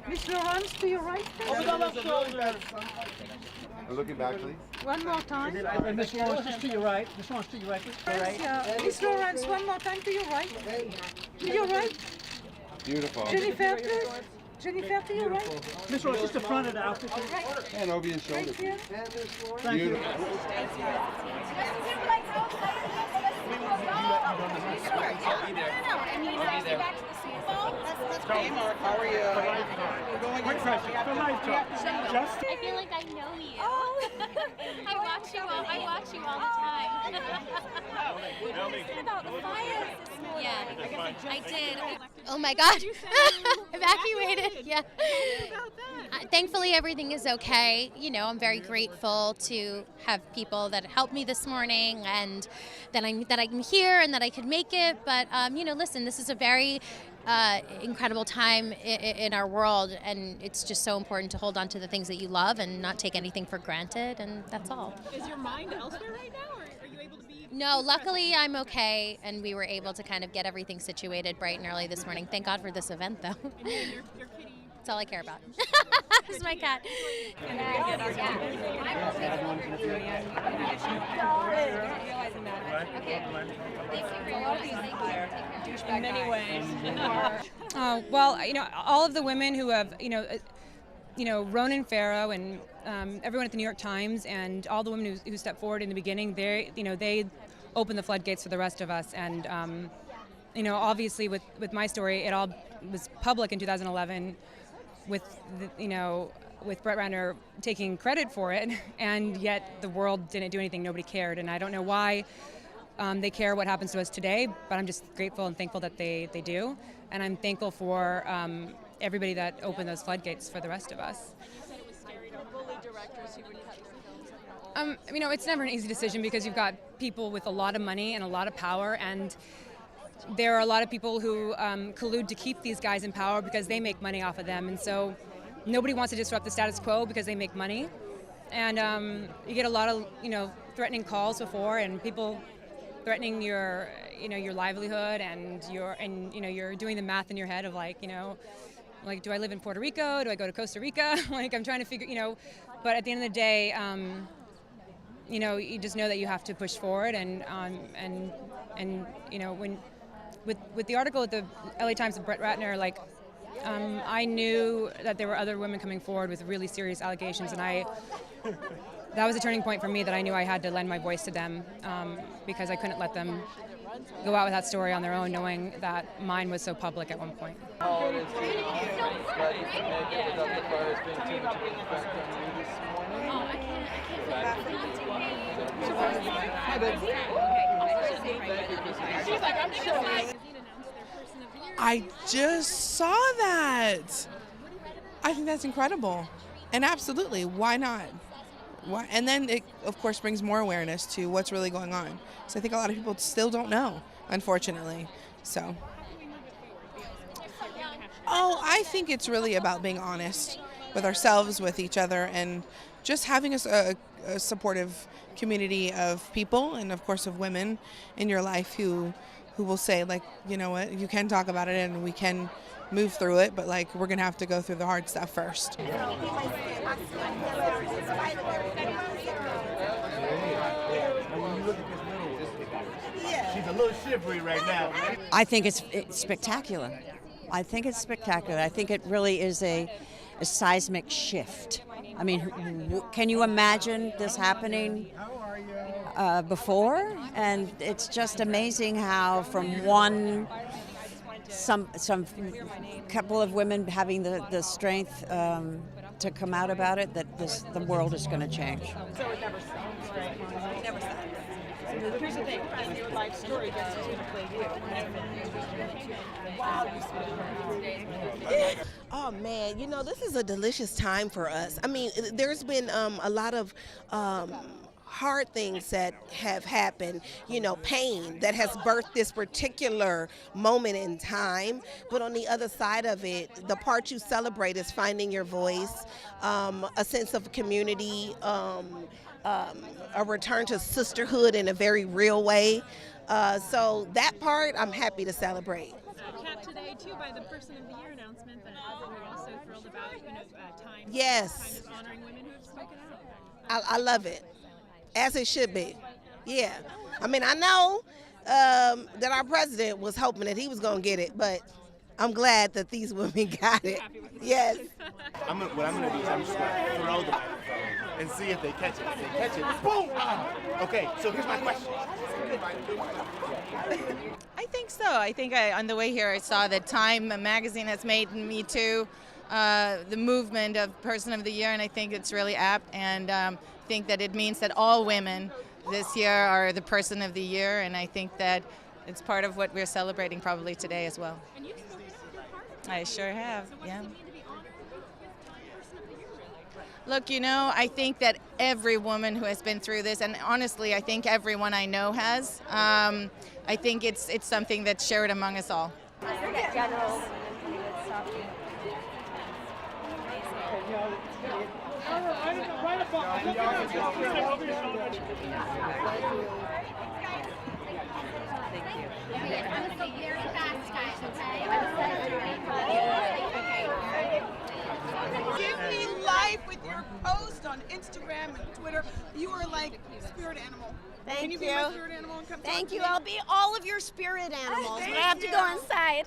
Miss Lawrence, to your right, please. Over the shoulder. Looking back, please. One more time. Miss Lawrence, just to your right. Miss Lawrence, to your right, please. Yeah. Miss Lawrence, one more time to your right. To your right. Beautiful. Jennifer, please. Jennifer, to your right. Miss Lawrence, just the front of the outfit, please. And over your shoulder. Right here. Thank you. Beautiful. Hey Mark, how are you? Quick question. The live job. Just I feel like I know you. I watch you all the time. About the fires this morning. Yeah, I did. Oh my God. Evacuated. Yeah. Thankfully, everything is okay. You know, I'm very grateful to have people that helped me this morning, and that I'm here and that I could make it. But you know, listen, this is a very incredible time in our world, and it's just so important to hold on to the things that you love and not take anything for granted, and that's all. Is your mind elsewhere right now, or are you able to be? No, luckily I'm okay, and we were able to kind of get everything situated bright and early this morning. Thank God for this event, though. And your kitty. That's all I care about. This is my cat. In many ways. Well, you know, all of the women who have, Ronan Farrow and everyone at the New York Times and all the women who stepped forward in the beginning, they opened the floodgates for the rest of us. And, obviously with my story, it all was public in 2011 with Brett Ratner taking credit for it, and yet the world didn't do anything. Nobody cared, and I don't know why they care what happens to us today, but I'm just grateful and thankful that they do, and I'm thankful for everybody that opened those floodgates for the rest of us. It's never an easy decision because you've got people with a lot of money and a lot of power, and there are a lot of people who collude to keep these guys in power because they make money off of them, and so nobody wants to disrupt the status quo because they make money. And you get a lot of threatening calls before, and people threatening your livelihood, and you're doing the math in your head of like do I live in Puerto Rico? Do I go to Costa Rica? I'm trying to figure but at the end of the day, you just know that you have to push forward, and when with the article at the LA Times of Brett Ratner, I knew that there were other women coming forward with really serious allegations, and that was a turning point for me, that I knew I had to lend my voice to them because I couldn't let them go out with that story on their own, knowing that mine was so public at one point. I just saw that. I think that's incredible. And absolutely, why not? Why? And then it, of course, brings more awareness to what's really going on. So I think a lot of people still don't know, unfortunately. So, I think it's really about being honest with ourselves, with each other, and just having a supportive community of people, and of course of women in your life who will say, you know what, you can talk about it and we can move through it, but we're gonna have to go through the hard stuff first. She's a little shivery right now. I think it's spectacular. I think it's spectacular. I think it really is a seismic shift. I mean, can you imagine this happening before? And it's just amazing how from some couple of women having the strength to come out about it, that the world is going to change. So it never stops, right? It never stops. So here's the thing, as your life story gets to play you. Wow, Oh man, this is a delicious time for us. I mean, there's been a lot of hard things that have happened, pain that has birthed this particular moment in time. But on the other side of it, the part you celebrate is finding your voice, a sense of community, a return to sisterhood in a very real way. So that part I'm happy to celebrate. Capped today too by the Person of the Year announcement that we're all so thrilled about. time. Yes. Kind of honoring women who have spoken out. I love it, as it should be. Yeah. I mean, I know that our president was hoping that he was going to get it, but I'm glad that these women got it. Yes. What I'm gonna do is I'm just gonna throw the microphone and see if they catch it. If they catch it, boom! Okay, so here's my question. I think so. I think on the way here I saw that Time magazine has made Me Too the movement of Person of the Year, and I think it's really apt, and think that it means that all women this year are the Person of the Year, and I think that it's part of what we're celebrating probably today as well. And you've spoken out your part. I sure have, So what yeah. does it mean to be honored with Person of the Year, really? Look, you know, I think that every woman who has been through this, and honestly, I think everyone I know has, I think it's something that's shared among us all. General. Right above. Give me life with your post on Instagram and Twitter. You are like spirit animal. Can you be my spirit animal and come Thank talk you. to me? I'll be all of your spirit animals, but I have to go inside.